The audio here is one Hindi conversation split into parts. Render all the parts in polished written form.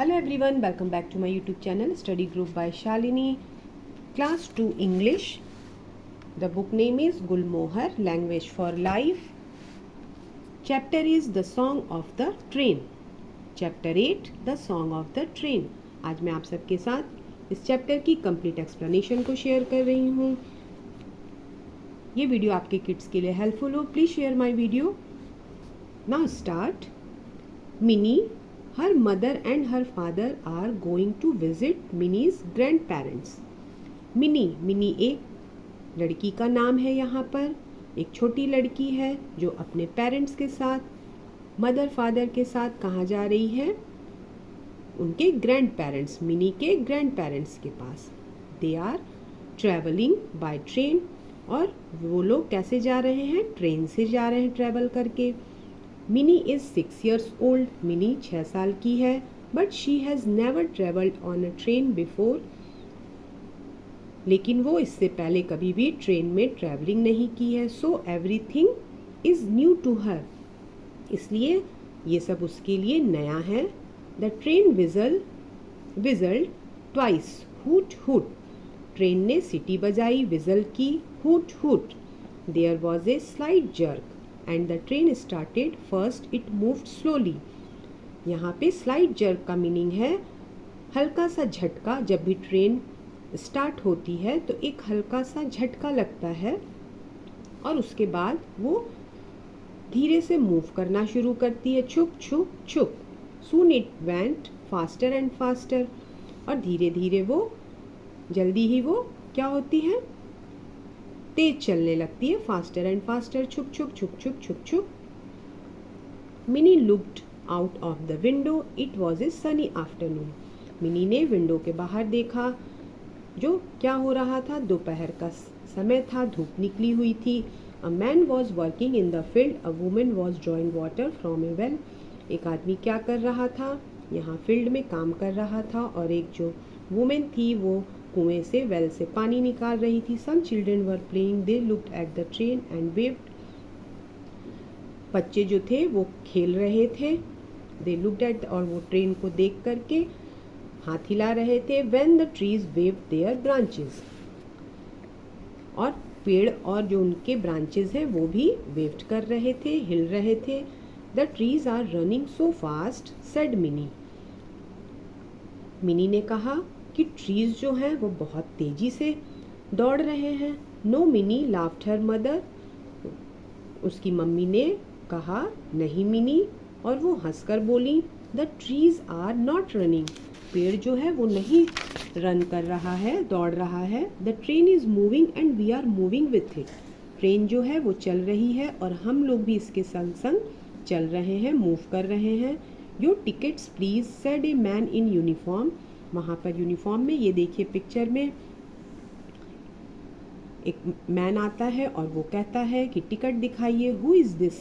Hello everyone, welcome back to my YouTube channel Study Group by Shalini, Class 2 English. The book name is Gulmohar, Language for Life. Chapter is The Song of the Train. Chapter 8, The Song of the Train. आज मैं आप सबके साथ इस चैप्टर की कंप्लीट एक्सप्लेनेशन को शेयर कर रही हूँ. ये वीडियो आपके किड्स के लिए हेल्पफुल हो. Please share my video. Now start. Mini, her mother and her father are going to visit Minnie's grandparents. Mini एक लड़की का नाम है. यहाँ पर एक छोटी लड़की है जो अपने पेरेंट्स के साथ मदर फादर के साथ कहाँ जा रही है? उनके ग्रैंड पेरेंट्स, मिनी के ग्रैंड पेरेंट्स के पास. They are travelling by train. और वो लोग कैसे जा रहे हैं? ट्रेन से जा रहे हैं ट्रेवल करके. Mini is 6 years old. Mini 6 साल की है. But she has never travelled on a train before. लेकिन वो इससे पहले कभी भी ट्रेन में ट्रैवलिंग नहीं की है. So everything is new to her. इसलिए ये सब उसके लिए नया है. The train whistled twice. Hoot hoot. Train ने सीटी बजाई, विजल की, hoot hoot. There was a slight jerk and the train started. First it moved slowly. यहाँ पे स्लाइड जर्क का मीनिंग है हल्का सा झटका. जब भी ट्रेन स्टार्ट होती है तो एक हल्का सा झटका लगता है और उसके बाद वो धीरे से मूव करना शुरू करती है. छुप छुप छुप. Soon it went faster and faster. और धीरे धीरे वो जल्दी ही वो क्या होती है? तेज चलने लगती है. Faster and faster. छुप छुप छुप छुप छुप छुप. Mini looked out of the window. It was a Sunny afternoon. Mini ने विंडो के बाहर देखा. जो क्या हो रहा था? दोपहर का समय था, धूप निकली हुई थी. A man was working in the field. A women was drawing water from A well. एक आदमी क्या कर रहा था? यहाँ फील्ड में काम कर रहा था और एक जो वुमेन थी वो कुएं से, वेल से पानी निकाल रही थी. Some children were playing. They looked at the train and waved. बच्चे जो थे वो खेल रहे थे. दे लुक्ड एट, और वो ट्रेन को देख करके हाथ हिला रहे थे. When the trees waved their branches. और पेड़ और जो उनके ब्रांचेस हैं वो भी वेव्ड कर रहे थे, हिल रहे थे. The trees are running so fast said Mini. Mini ने कहा कि ट्रीज जो हैं वो बहुत तेजी से दौड़ रहे हैं. No Mini laughed her mother. उसकी मम्मी ने कहा नहीं मिनी, और वो हंसकर बोली. The trees are not running. पेड़ जो है वो नहीं रन कर रहा है, दौड़ रहा है. The train is moving and we are moving with it. Train जो है वो चल रही है और हम लोग भी इसके संग संग चल रहे हैं, मूव कर रहे हैं. Your tickets please said a man in uniform. वहाँ पर यूनिफॉर्म में, ये देखिए पिक्चर में एक मैन आता है और वो कहता है कि टिकट दिखाइए. Who is this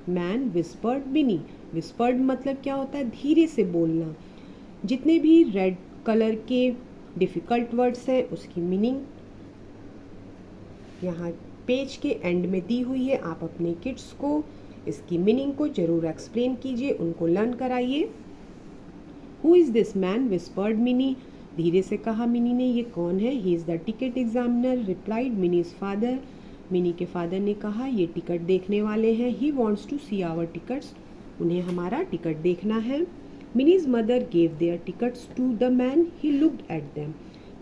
man? Whispered mini. Whispered मतलब क्या होता है? धीरे से बोलना. जितने भी रेड कलर के डिफ़िकल्ट वर्ड्स हैं उसकी मीनिंग यहाँ पेज के एंड में दी हुई है. आप अपने किड्स को इसकी मीनिंग को ज़रूर एक्सप्लेन कीजिए, उनको लर्न कराइए. Who is this man? Whispered Mini. धीरे से कहा मिनी ने, ये कौन है? He is the ticket examiner replied Mini's father. Mini के फादर ने कहा ये टिकट देखने वाले हैं. He wants to see our tickets. उन्हें हमारा टिकट देखना है. Mini's mother gave their tickets to the man. He looked at them.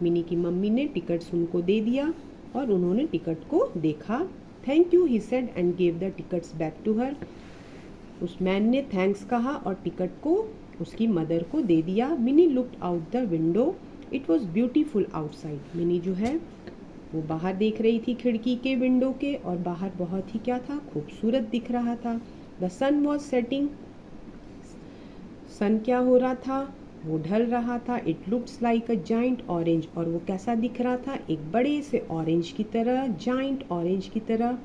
Mini की मम्मी ने टिकट्स उनको दे दिया और उन्होंने टिकट को देखा. Thank you he said and gave the tickets back to her. उस मैन ने थैंक्स कहा और टिकट को उसकी मदर को दे दिया. Mini looked out the window. It was beautiful outside. Mini जो है वो बाहर देख रही थी खिड़की के, विंडो के, और बाहर बहुत ही क्या था? खूबसूरत दिख रहा था. The sun was setting. Sun क्या हो रहा था? वो ढल रहा था. It looks like a giant orange. और वो कैसा दिख रहा था? एक बड़े से ऑरेंज की तरह, जाइंट ऑरेंज की तरह.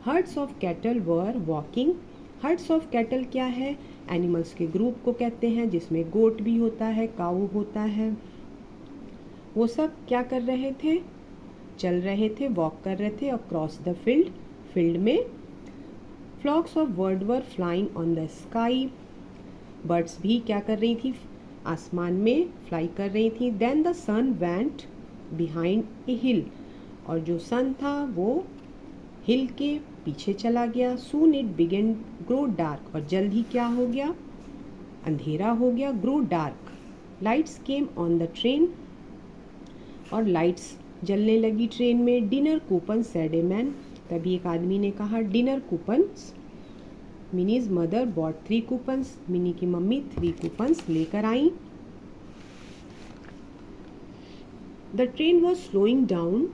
Hertz of cattle were walking. Hertz of cattle क्या है? एनिमल्स के ग्रुप को कहते हैं जिसमें गोट भी होता है, काऊ होता है. वो सब क्या कर रहे थे? चल रहे थे, वॉक कर रहे थे अक्रॉस द फील्ड. फील्ड में flocks of bird were flying on the sky. Birds भी क्या कर रही थी? आसमान में फ्लाई कर रही थी। Then the sun went behind a hill, और जो सन था वो हिल के पीछे चला गया। Soon it began grow dark, और जल्द ही क्या हो गया, अंधेरा हो गया। Grow dark, lights came on the train, और लाइट्स जलने लगी ट्रेन में। Dinner coupon said a man, तभी एक आदमी ने कहा dinner coupons. Mini's mother bought 3 coupons, Mini की मम्मी 3 कूपन्स लेकर आई। The train was slowing down,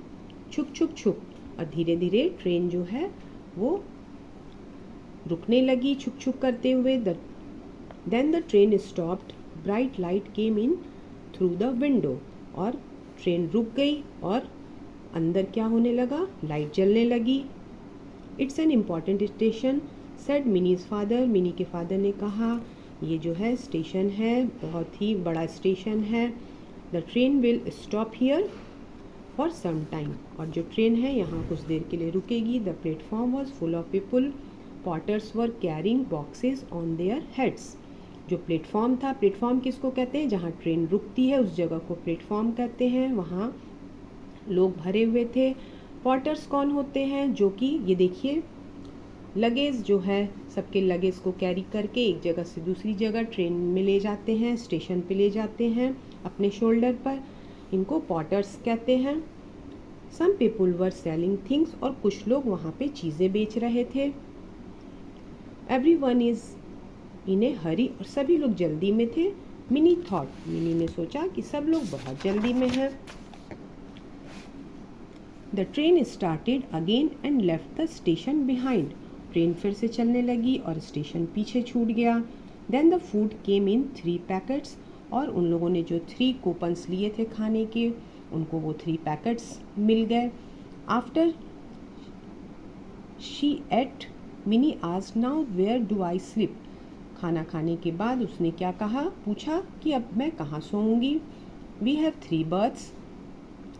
छुक छुक छुक, और धीरे धीरे ट्रेन जो है वो रुकने लगी छुक छुक करते हुए। Then the train stopped, bright light came in through the window, और ट्रेन रुक गई और अंदर क्या होने लगा, लाइट जलने लगी। It's an important station said minis father, Mini के फादर ने कहा ये जो है स्टेशन है, बहुत ही बड़ा स्टेशन है। The train will stop here for some time, और जो ट्रेन है यहाँ कुछ देर के लिए रुकेगी। The platform was full of people, porters were carrying boxes on their heads. जो प्लेटफॉर्म था, प्लेटफॉर्म किसको कहते हैं, जहाँ ट्रेन रुकती है उस जगह को प्लेटफॉर्म कहते हैं। वहाँ लोग भरे हुए थे। पॉटर्स कौन होते हैं, जो कि ये देखिए लगेज जो है, सबके लगेज को कैरी करके एक जगह से दूसरी जगह ट्रेन में ले जाते हैं, स्टेशन पे ले जाते हैं अपने शोल्डर पर, इनको पॉटर्स कहते हैं। सम पीपुल वर सेलिंग थिंग्स, और कुछ लोग वहाँ पे चीज़ें बेच रहे थे। एवरीवन इज इन ए हरी, और सभी लोग जल्दी में थे। मिनी थॉट, मिनी ने सोचा कि सब लोग बहुत जल्दी में हैं। The train started again and left the station behind, train फिर से चलने लगी और स्टेशन पीछे छूट गया। Then the food came in 3 packets, और उन लोगों ने जो 3 कूपन्स लिए थे खाने के, उनको वो 3 पैकेट्स मिल गए। After she ate, Mini asked now where do I sleep, खाना खाने के बाद उसने क्या कहा, पूछा कि अब मैं कहाँ सोऊंगी। We have 3 berths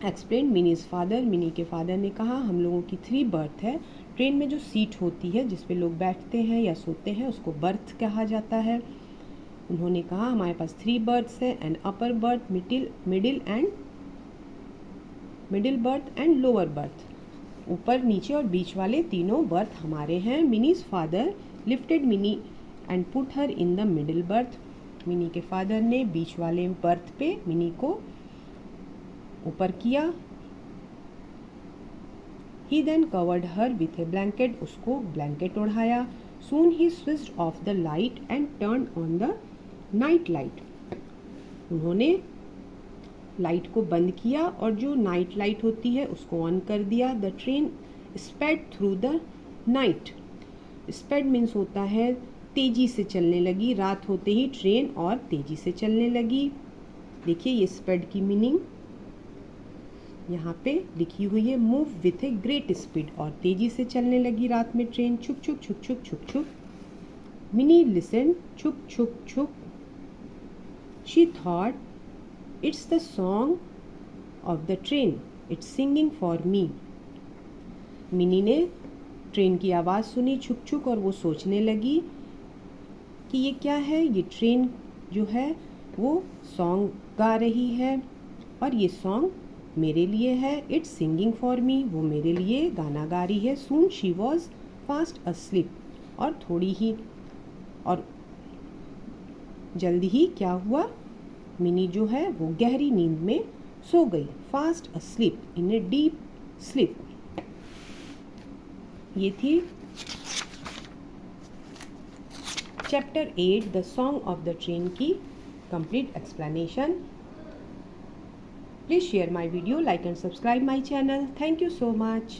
explain Mini's father, Mini के फादर ने कहा हम लोगों की 3 बर्थ है। ट्रेन में जो सीट होती है जिस पे लोग बैठते हैं या सोते हैं उसको बर्थ कहा जाता है। उन्होंने कहा हमारे पास 3 बर्थ्स है, an upper berth, middle berth and lower berth, ऊपर नीचे और बीच वाले तीनों बर्थ हमारे हैं। Mini's father lifted Mini and put her in the middle berth, Mini के फादर ने बीच वाले बर्थ पे मिनी को ऊपर किया। She then covered her with a blanket, उसको ब्लैंकेट ओढ़ाया। Soon he switched off the light and turn on the night light, उन्होंने लाइट को बंद किया और जो नाइट लाइट होती है उसको ऑन कर दिया। The train sped through the night, sped means होता है तेजी से चलने लगी, रात होते ही ट्रेन और तेजी से चलने लगी। देखिए ये स्पेड की मीनिंग यहाँ पे लिखी हुई है, move with a great speed, और तेजी से चलने लगी रात में ट्रेन। छुक छुक छुक छुक छुक छुक, मिनी लिसन, छुक छुक छुक, she thought it's the song of the train, it's singing for me. Mini ने ट्रेन की आवाज़ सुनी छुक छुक और वो सोचने लगी कि ये क्या है, ये ट्रेन जो है वो सॉन्ग गा रही है और ये सॉन्ग मेरे लिए है। इट्स सिंगिंग फॉर मी, वो मेरे लिए गाना गा रही है। सून शी वॉज फास्ट अस्लीप, और थोड़ी ही और जल्दी ही क्या हुआ, मिनी जो है वो गहरी नींद में सो गई। Fast asleep, in a deep sleep. ये थी chapter 8 the song of the train की complete explanation. Please share my video, like and subscribe my channel. Thank you so much.